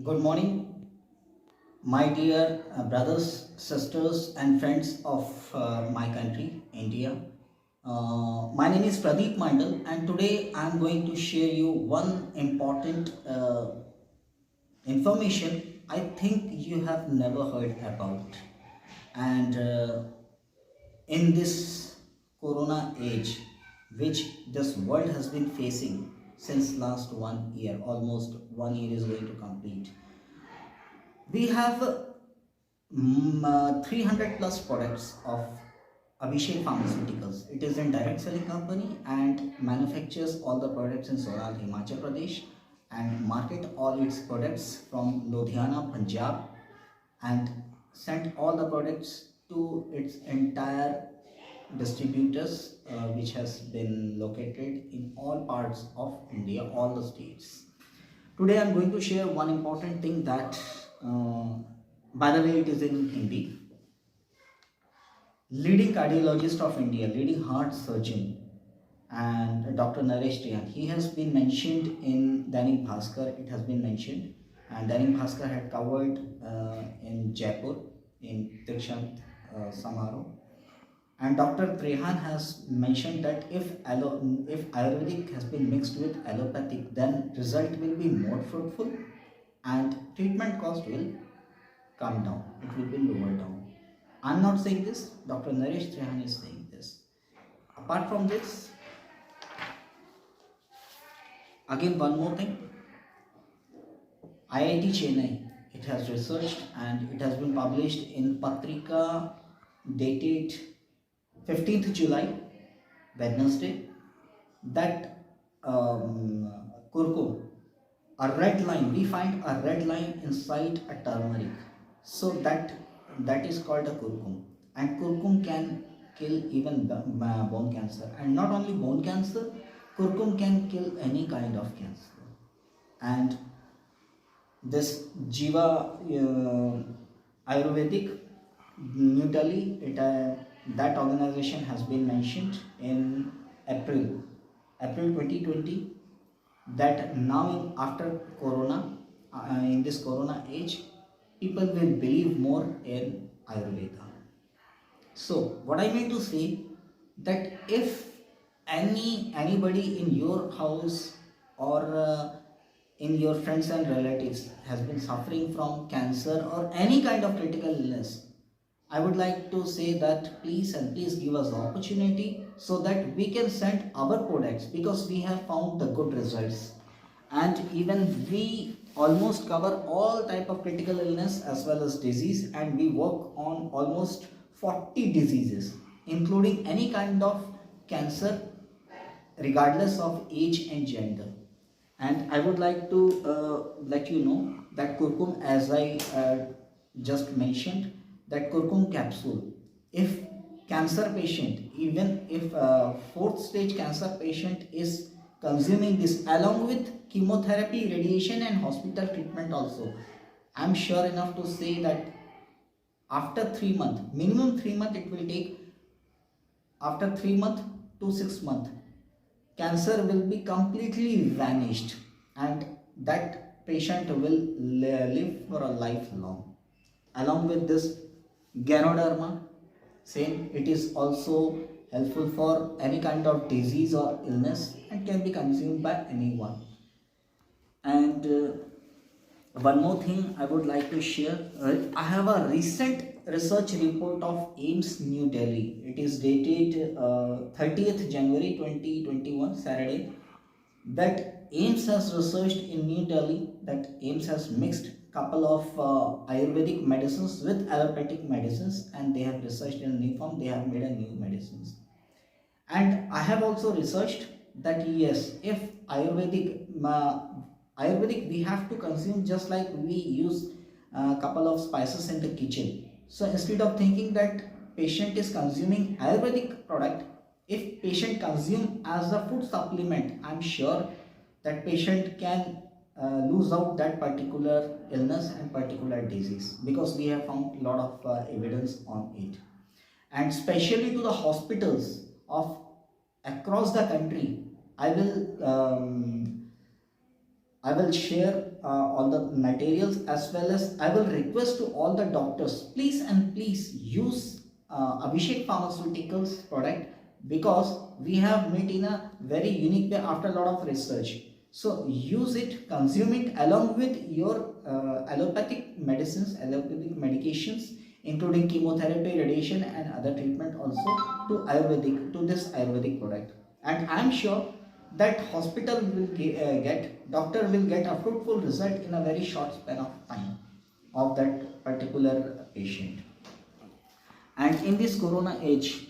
Good morning, my dear brothers, sisters, and friends of my country, India. My name is Pradeep Mandal, and today I am going to share you one important information I think you have never heard about. And in this corona age, which this world has been facing since last 1 year, almost 1 year is going to complete, we have 300 plus products of Abhishek Pharmaceuticals. It is a direct selling company and manufactures all the products in Sonal, Himachal Pradesh, and market all its products from Ludhiana, Punjab, and sent all the products to its entire distributors, which has been located in all parts of India, all the states. Today I'm going to share one important thing that, by the way, it is in Hindi. Leading cardiologist of India, leading heart surgeon, and Dr. Naresh Trihan, he has been mentioned in Dainik Bhaskar. It has been mentioned, and Dainik Bhaskar had covered in Jaipur in Dikshant Samaroh. And Dr. Trehan has mentioned that if Ayurvedic has been mixed with allopathic, then result will be more fruitful and treatment cost will come down. It will be lower down. I'm not saying this. Dr. Naresh Trehan is saying this. Apart from this, again one more thing. IIT Chennai, it has researched and it has been published in Patrika dated 15th July, Wednesday, that kurkum, a red line, we find a red line inside a turmeric. So that is called a kurkum. And kurkum can kill even bone cancer. And not only bone cancer, kurkum can kill any kind of cancer. And this Jiva Ayurvedic New Delhi, that organization has been mentioned in April 2020, that now after Corona, in this Corona age, people will believe more in Ayurveda. So what I mean to say, that if anybody in your house or in your friends and relatives has been suffering from cancer or any kind of critical illness, I would like to say that please and please give us the opportunity so that we can send our products, because we have found the good results, and even we almost cover all type of critical illness as well as disease, and we work on almost 40 diseases including any kind of cancer regardless of age and gender. And I would like to let you know that kurkum, as I just mentioned, that kurkum capsule, if cancer patient, even if fourth stage cancer patient is consuming this along with chemotherapy, radiation and hospital treatment also, I am sure enough to say that after 3 months, minimum 3 months it will take, after 3 months to 6 months, cancer will be completely vanished, and that patient will live for a lifelong. Along with this Ganoderma, same, it is also helpful for any kind of disease or illness and can be consumed by anyone. And one more thing I would like to share. I have a recent research report of AIMS New Delhi. It is dated 30th January 2021, Saturday, that AIMS has researched in New Delhi, that AIMS has mixed couple of Ayurvedic medicines with allopathic medicines, and they have researched in a new form, they have made a new medicines. And I have also researched that yes, if Ayurvedic we have to consume just like we use a couple of spices in the kitchen. So instead of thinking that patient is consuming Ayurvedic product, if patient consume as a food supplement, I'm sure that patient can lose out that particular illness and particular disease, because we have found a lot of evidence on it. And especially to the hospitals of across the country, I will share all the materials, as well as I will request to all the doctors, please and please use Abhishek Pharmaceuticals product, because we have made in a very unique way after a lot of research. So use it, consume it along with your allopathic medicines, allopathic medications, including chemotherapy, radiation, and other treatment also, to Ayurvedic, to this Ayurvedic product. And I am sure that hospital will doctor will get a fruitful result in a very short span of time of that particular patient. And in this corona age,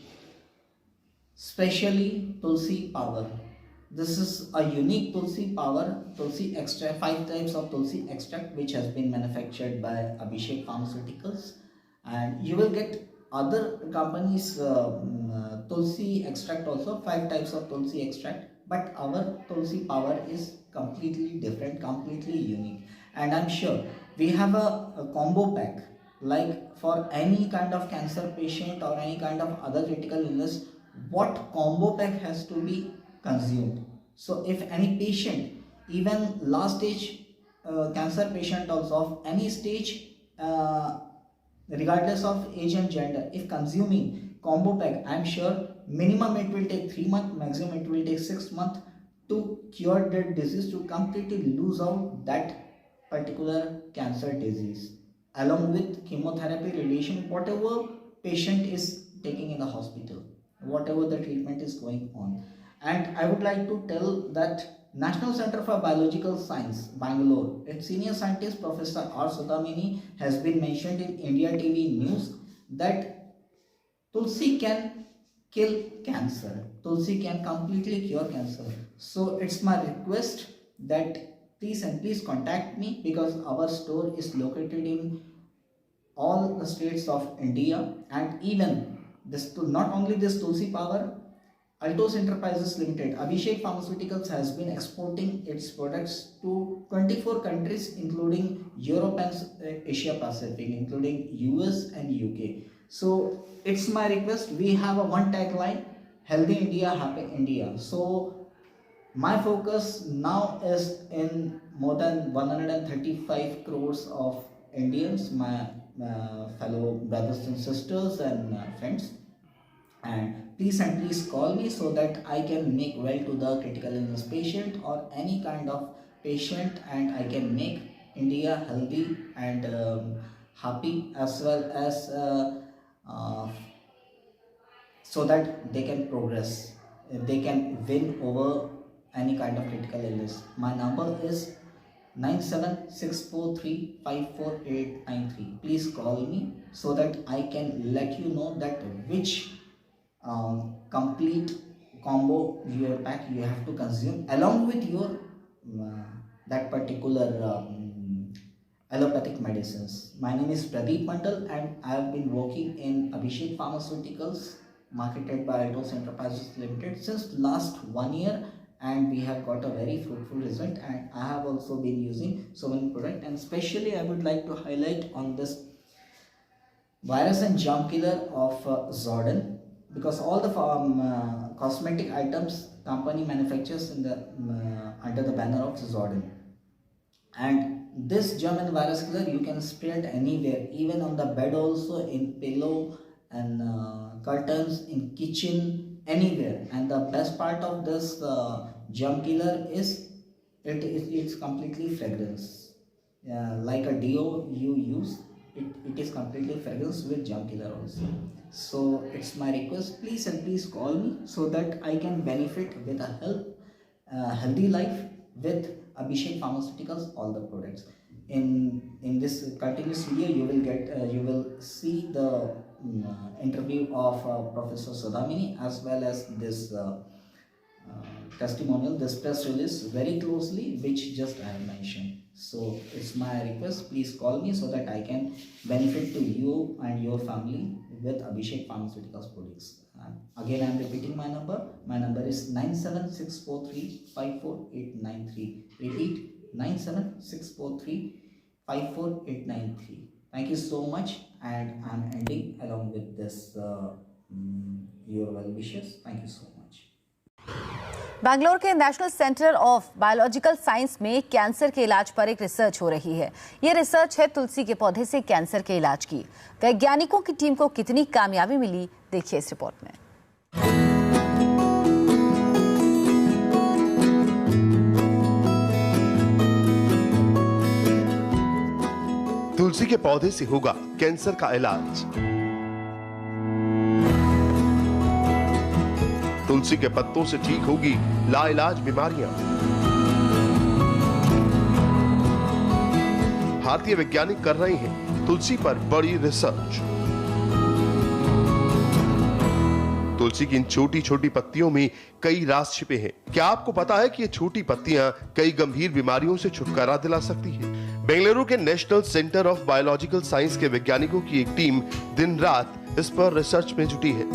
especially Tulsi power, this is a unique Tulsi power, Tulsi extract, 5 types of Tulsi extract which has been manufactured by Abhishek Pharmaceuticals. And you will get other companies Tulsi extract also, 5 types of Tulsi extract, but our Tulsi power is completely different, completely unique. And I'm sure we have a combo pack, like for any kind of cancer patient or any kind of other critical illness, what combo pack has to be consumed. So if any patient, even last stage cancer patient also of any stage, regardless of age and gender, if consuming combo pack, I am sure minimum it will take 3 months, maximum it will take 6 months to cure that disease, to completely lose out that particular cancer disease, along with chemotherapy, radiation, whatever patient is taking in the hospital, whatever the treatment is going on. And I would like to tell that National Center for Biological Science, Bangalore, its senior scientist Professor R. Sudhamini has been mentioned in India TV news that Tulsi can kill cancer. Tulsi can completely cure cancer. So it's my request that please and please contact me, because our store is located in all the states of India. And even this, not only this Tulsi power, Altos Enterprises Limited, Abhishek Pharmaceuticals has been exporting its products to 24 countries, including Europe and Asia Pacific, including US and UK. So it's my request, we have a one tagline, Healthy India, Happy India. So my focus now is in more than 135 crores of Indians, my fellow brothers and sisters and friends. And please call me so that I can make well to the critical illness patient or any kind of patient, and I can make India healthy and happy, as well as uh, so that they can progress, they can win over any kind of critical illness. My number is 9764354893. Please call me so that I can let you know that which complete combo your pack you have to consume along with your that particular allopathic medicines. My name is Pradeep Mandal and I have been working in Abhishek Pharmaceuticals, marketed by Altos Enterprises Limited, since last 1 year, and we have got a very fruitful result. And I have also been using so many products, and especially I would like to highlight on this virus and germ killer of Zordon, because all the cosmetic items company manufactures in the under the banner of Zordon. And this germ and virus killer you can spray it anywhere, even on the bed also, in pillow and curtains, in kitchen, anywhere. And the best part of this germ killer is it's completely fragrance, like a deo you use, it is completely fragrance with germ killer also. So it's my request, please and please call me so that I can benefit with a healthy life with Abhishek Pharmaceuticals, all the products. In this continuous video, you will see the interview of Professor Sudhamini, as well as this testimonial, this press release very closely, which just I have mentioned. So it's my request, please call me so that I can benefit to you and your family with Abhishek Pharmaceuticals products. Again, I am repeating my number. My number is 97643 Repeat, 97643 Thank you so much, and I am ending along with this your well wishes. Thank you so much. Bangalore के national centre of biological science में cancer के इलाज पर एक research हो रही है। ये रिसर्च है तुलसी के पौधे से कैंसर के इलाज की। वैज्ञानिकों की टीम को कितनी कामयाबी मिली, देखिए इस रिपोर्ट में। तुलसी के पौधे से होगा कैंसर का इलाज। तुलसी के पत्तों से ठीक होगी लाइलाज बीमारियां। भारतीय वैज्ञानिक कर रहे हैं तुलसी पर बड़ी रिसर्च। तुलसी की इन छोटी छोटी पत्तियों में कई राज छिपे हैं। क्या आपको पता है कि ये छोटी पत्तियां कई गंभीर बीमारियों से छुटकारा दिला सकती है? बेंगलुरु के national centre of biological science के वैज्ञानिकों की एक टीम दिन रात इस पर रिसर्च में जुटी है।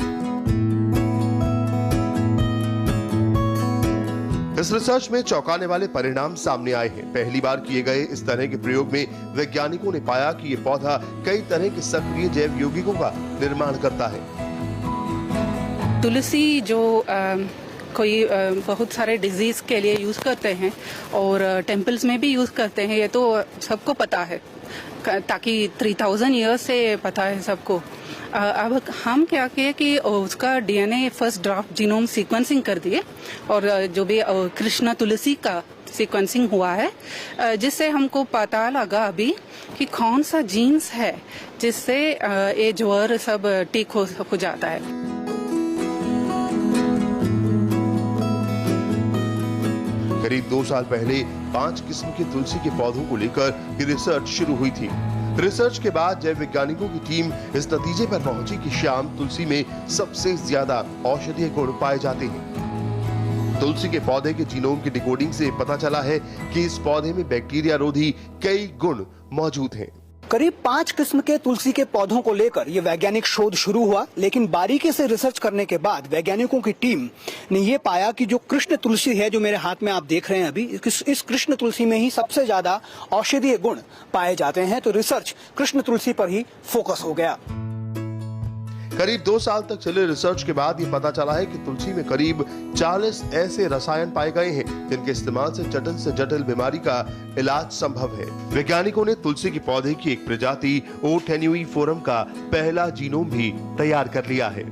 इस रिसर्च में चौंकाने वाले परिणाम सामने आए हैं। पहली बार किए गए इस तरह के प्रयोग में वैज्ञानिकों ने पाया कि ये पौधा कई तरह के सक्रिय जैव यौगिकों का निर्माण करता है। तुलसी जो कोई बहुत सारे डिजीज के लिए यूज करते हैं और टेम्पल्स में भी यूज करते हैं, ये तो सबको पता है, ताकि 3000 ईयर्स से पता है सबको। अब हम क्या किए कि उसका DNA first draft genome sequencing कर दिए और जो भी कृष्ण तुलसी का सीक्वेंसिंग हुआ है, जिससे हमको पता लगा अभी कि कौन सा जीन्स है जिससे ये ज्वर सब ठीक हो जाता है। करीब 2 साल पहले 5 किस्म के तुलसी के पौधों को लेकर ये रिसर्च शुरू हुई थी। रिसर्च के बाद जैव वैज्ञानिकों की टीम इस नतीजे पर पहुंची कि श्याम तुलसी में सबसे ज्यादा औषधीय गुण पाए जाते हैं। तुलसी के पौधे के जीनोम की डिकोडिंग से पता चला है कि इस पौधे में बैक्टीरिया रोधी कई गुण मौजूद हैं। करीब 5 किस्म के तुलसी के पौधों को लेकर ये वैज्ञानिक शोध शुरू हुआ, लेकिन बारीकी से रिसर्च करने के बाद वैज्ञानिकों की टीम ने ये पाया कि जो कृष्ण तुलसी है, जो मेरे हाथ में आप देख रहे हैं अभी, इस कृष्ण तुलसी में ही सबसे ज्यादा औषधीय गुण पाए जाते हैं। तो रिसर्च कृष्ण तुलसी पर ही फोकस हो गया। करीब 2 साल तक चले रिसर्च के बाद ये पता चला है कि तुलसी में करीब 40 ऐसे रसायन पाए गए हैं जिनके इस्तेमाल से जटिल बीमारी का इलाज संभव है। वैज्ञानिकों ने तुलसी के पौधे की एक प्रजाति ओ टेन्यूइफोरम का पहला जीनोम भी तैयार कर लिया है।